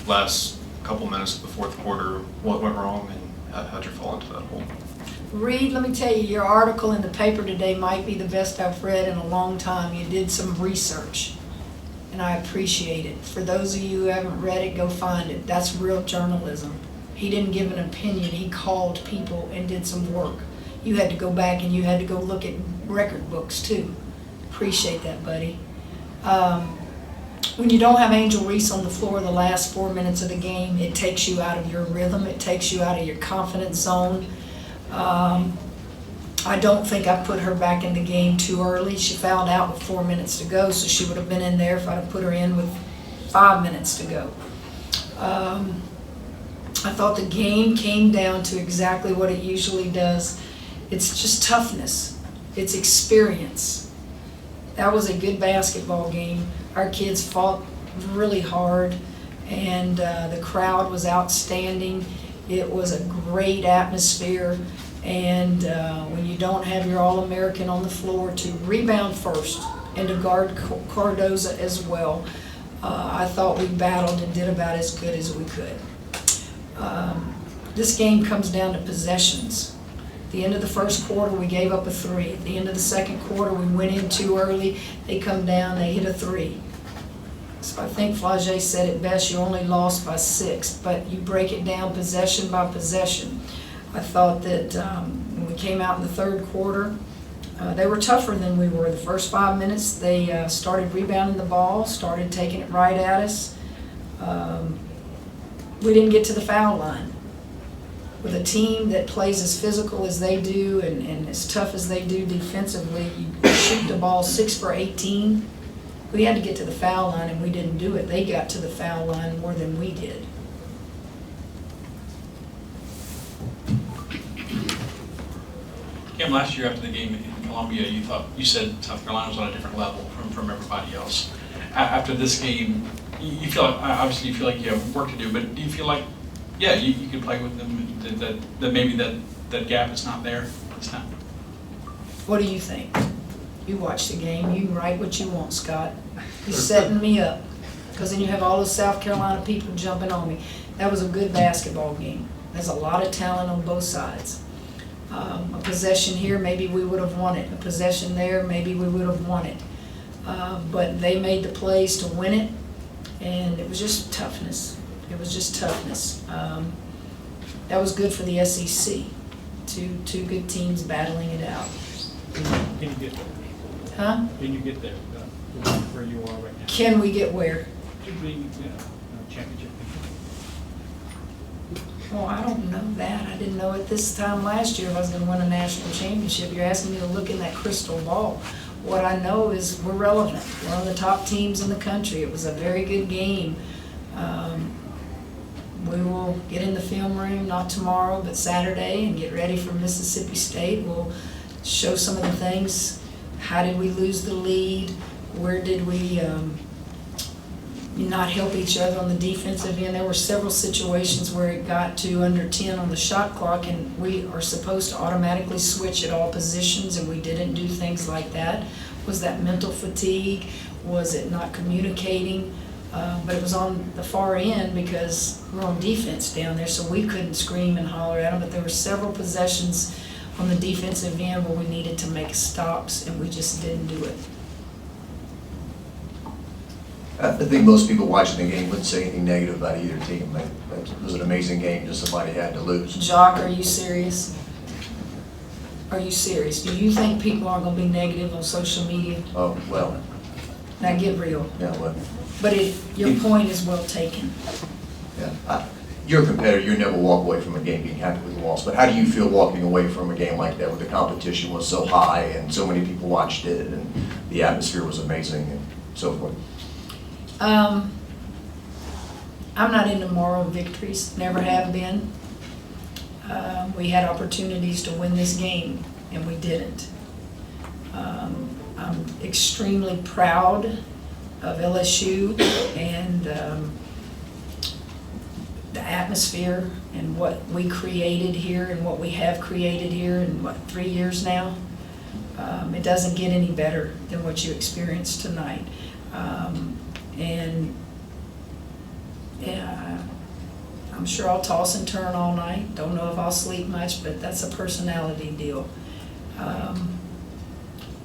last couple minutes of the fourth quarter, what went wrong and how'd you fall into that hole? Reed, let me tell you, your article in the paper today might be the best I've read in a long time. You did some research, and I appreciate it. For those of you who haven't read it, go find it. That's real journalism. He didn't give an opinion. He called people and did some work. You had to go back and you had to go look at record books too. Appreciate that, buddy. When you don't have Angel Reese on the floor the last 4 minutes of the game, it takes you out of your rhythm. It takes you out of your confidence zone. I don't think I put her back in the game too early. She fouled out with 4 minutes to go, so she would have been in there if I'd have put her in with 5 minutes to go. I thought the game came down to exactly what it usually does. It's just toughness. It's experience. That was a good basketball game. Our kids fought really hard, and the crowd was outstanding. It was a great atmosphere, and when you don't have your All-American on the floor to rebound first and to guard Cardoza as well, I thought we battled and did about as good as we could. This game comes down to possessions. At the end of the first quarter, we gave up a 3. At the end of the second quarter, we went in too early. They come down, they hit a 3. So I think Flage said it best, you only lost by 6, but you break it down possession by possession. I thought that when we came out in the third quarter, they were tougher than we were. The first 5 minutes, they started rebounding the ball, started taking it right at us. We didn't get to the foul line. With a team that plays as physical as they do and as tough as they do defensively, you shoot the ball 6 for 18. We had to get to the foul line, and we didn't do it. They got to the foul line more than we did. Kim, last year after the game in Columbia, you said South Carolina was on a different level from everybody else. After this game, you feel like, obviously you feel like you have work to do, but do you feel like, yeah, you can play with them, that maybe that gap is not there this time? What do you think? You watch the game. You can write what you want, Scott. You're setting me up, because then you have all those South Carolina people jumping on me. That was a good basketball game. There's a lot of talent on both sides. A possession here, maybe we would have won it. A possession there, maybe we would have won it. But they made the plays to win it, and it was just toughness. It was just toughness. That was good for the SEC. Two good teams battling it out. Can you get there? Huh? Can you get there where you are right now? Can we get where? To be, championship. Well, I don't know that. I didn't know at this time last year if I was going to win a national championship. You're asking me to look in that crystal ball. What I know is we're relevant. We're one of the top teams in the country. It was a very good game. We will get in the film room, not tomorrow, but Saturday, and get ready for Mississippi State. We'll show some of the things. How did we lose the lead? Where did we not help each other on the defensive end? There were several situations where it got to under 10 on the shot clock, and we are supposed to automatically switch at all positions, and we didn't do things like that. Was that mental fatigue? Was it not communicating? But it was on the far end because we're on defense down there, so we couldn't scream and holler at them. But there were several possessions on the defensive end where we needed to make stops, and we just didn't do it. I think most people watching the game wouldn't say anything negative about either team. It was an amazing game, just somebody had to lose. Jock, are you serious? Are you serious? Do you think people are going to be negative on social media? Oh, well. Now get real. Yeah, well. But your point is well taken. Yeah. You're a competitor. You never walk away from a game being happy with the loss. But how do you feel walking away from a game like that where the competition was so high and so many people watched it and the atmosphere was amazing and so forth? I'm not into moral victories, never have been. We had opportunities to win this game, and we didn't. I'm extremely proud of LSU and the atmosphere and what we created here and what we have created here in, 3 years now. It doesn't get any better than what you experienced tonight. And Yeah, I'm sure I'll toss and turn all night. Don't know if I'll sleep much, but that's a personality deal.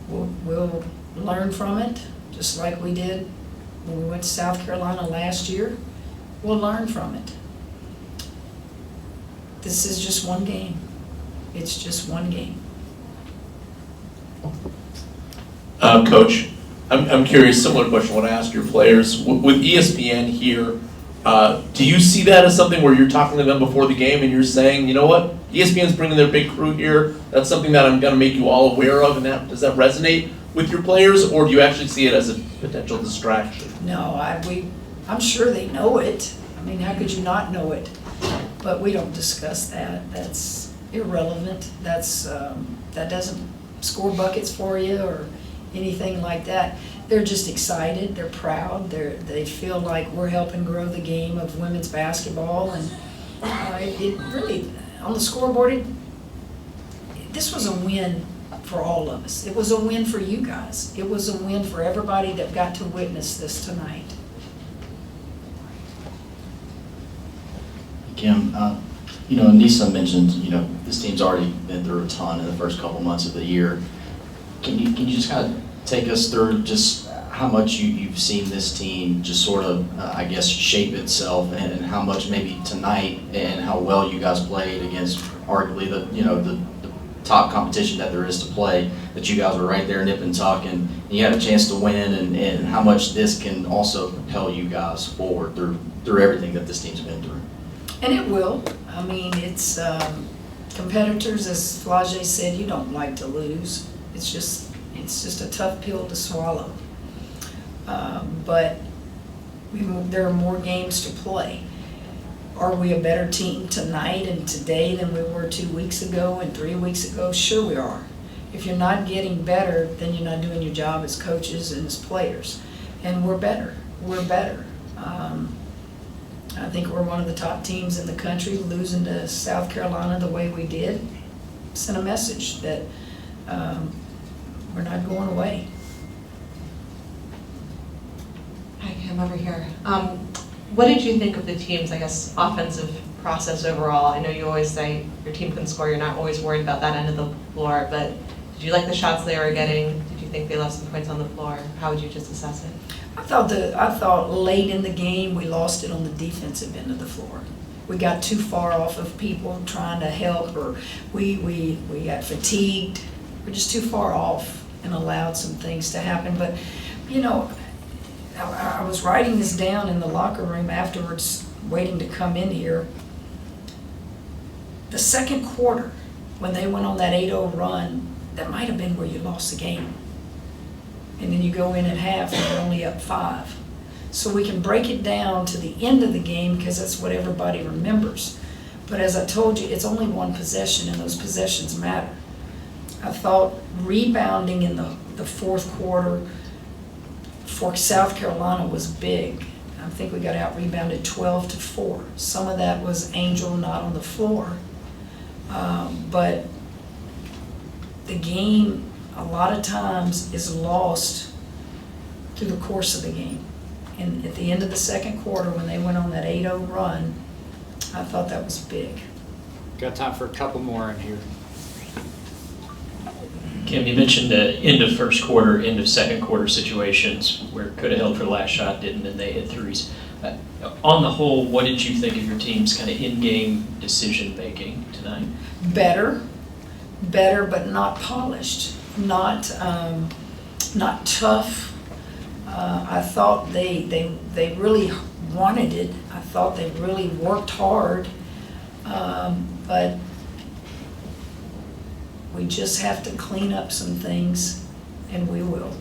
We'll learn from it, just like we did when we went to South Carolina last year. We'll learn from it. This is just one game. It's just one game. Coach, I'm curious, similar question I want to ask your players. With ESPN here, do you see that as something where you're talking to them before the game and you're saying, you know what, ESPN's bringing their big crew here, that's something that I'm going to make you all aware of, and does that resonate with your players, or do you actually see it as a potential distraction? No, I'm sure they know it. I mean, how could you not know it? But we don't discuss that. That's irrelevant. That doesn't score buckets for you or anything like that. They're just excited. They're proud. They feel like we're helping grow the game of women's basketball, and it really on the scoreboard. This was a win for all of us. It was a win for you guys. It was a win for everybody that got to witness this tonight. Kim, Anissa mentioned, this team's already been through a ton in the first couple months of the year. Can you just kind of take us through just how much you've seen this team just sort of, shape itself, and how much maybe tonight and how well you guys played against arguably the top competition that there is to play, that you guys were right there nip and tuck, and you had a chance to win, and how much this can also propel you guys forward through everything that this team's been through. And it will. I mean, it's competitors, as Flage said, you don't like to lose. It's just a tough pill to swallow. But there are more games to play. Are we a better team tonight and today than we were 2 weeks ago and 3 weeks ago? Sure we are. If you're not getting better, then you're not doing your job as coaches and as players. And we're better. We're better. I think we're one of the top teams in the country. Losing to South Carolina the way we did sent a message that we're not going away. Hi, Kim, over here. What did you think of the team's, offensive process overall? I know you always say your team can score, you're not always worried about that end of the floor, but did you like the shots they were getting? Did you think they left some points on the floor? How would you just assess it? I thought late in the game we lost it on the defensive end of the floor. We got too far off of people trying to help, or we got fatigued. We're just too far off and allowed some things to happen. But I was writing this down in the locker room afterwards, waiting to come in here. The second quarter, when they went on that 8-0 run, that might have been where you lost the game. And then you go in at half and you're only up 5. So we can break it down to the end of the game because that's what everybody remembers. But as I told you, it's only one possession, and those possessions matter. I thought rebounding in the fourth quarter for South Carolina was big. I think we got out-rebounded 12-4. Some of that was Angel not on the floor. But the game, a lot of times, is lost through the course of the game. And at the end of the second quarter, when they went on that 8-0 run, I thought that was big. Got time for a couple more in here. Kim, you mentioned the end of first quarter, end of second quarter situations where it could have held for the last shot, didn't, and they hit threes. On the whole, what did you think of your team's kind of in-game decision-making tonight? Better, but not polished, not tough. I thought they really wanted it. I thought they really worked hard, but we just have to clean up some things, and we will.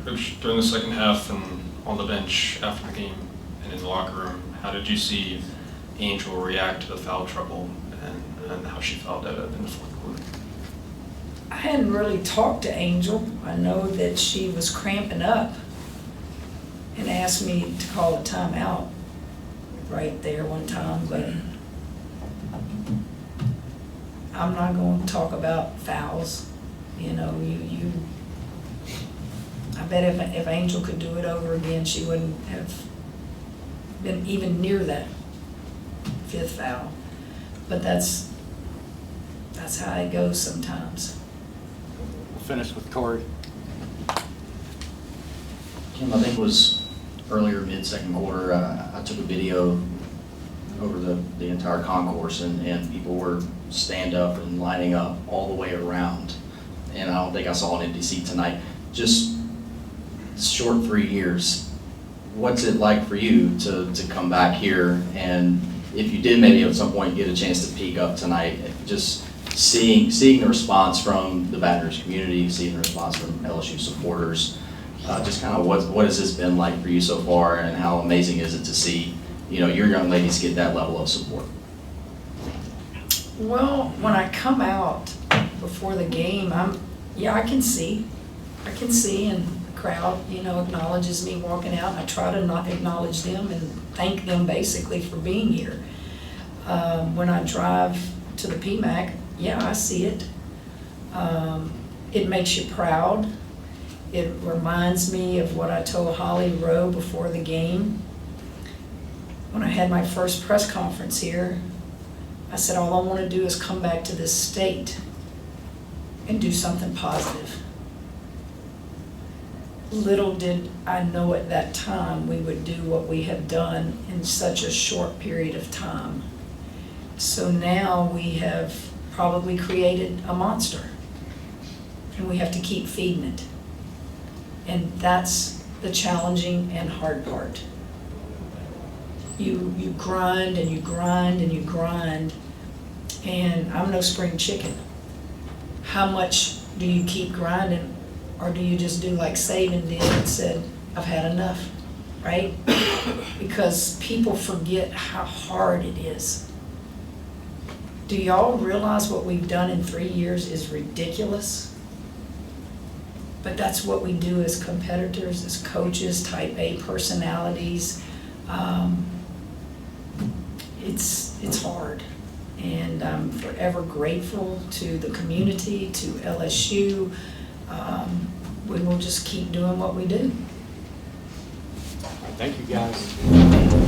Coach, during the second half and on the bench after the game and in the locker room, how did you see Angel react to the foul trouble and how she felt in the fourth quarter? I hadn't really talked to Angel. I know that she was cramping up and asked me to call a timeout right there one time, but I'm not going to talk about fouls. I I bet if Angel could do it over again, she wouldn't have been even near that 5th foul. But that's how it goes sometimes. We'll finish with Corey. Kim, I think it was earlier mid-second quarter, I took a video over the entire concourse, and people were stand up and lining up all the way around. And I don't think I saw an empty seat tonight. Just short 3 years, what's it like for you to come back here? And if you did maybe at some point get a chance to peek up tonight, just seeing the response from the Baton Rouge community, seeing the response from LSU supporters, just kind of what has this been like for you so far, and how amazing is it to see, your young ladies get that level of support? Well, when I come out before the game, I can see, and the crowd, acknowledges me walking out, and I try to not acknowledge them and thank them basically for being here. When I drive to the PMAC, I see it. It makes you proud. It reminds me of what I told Holly Rowe before the game. When I had my first press conference here, I said, all I want to do is come back to this state and do something positive. Little did I know at that time we would do what we have done in such a short period of time. So now we have probably created a monster, and we have to keep feeding it. And that's the challenging and hard part. You grind and you grind and you grind, and I'm no spring chicken. How much do you keep grinding, or do you just do like Saban did and said, I've had enough, right? Because people forget how hard it is. Do y'all realize what we've done in 3 years is ridiculous? But that's what we do as competitors, as coaches, type A personalities. It's hard. And I'm forever grateful to the community, to LSU. We will just keep doing what we do. Thank you, guys.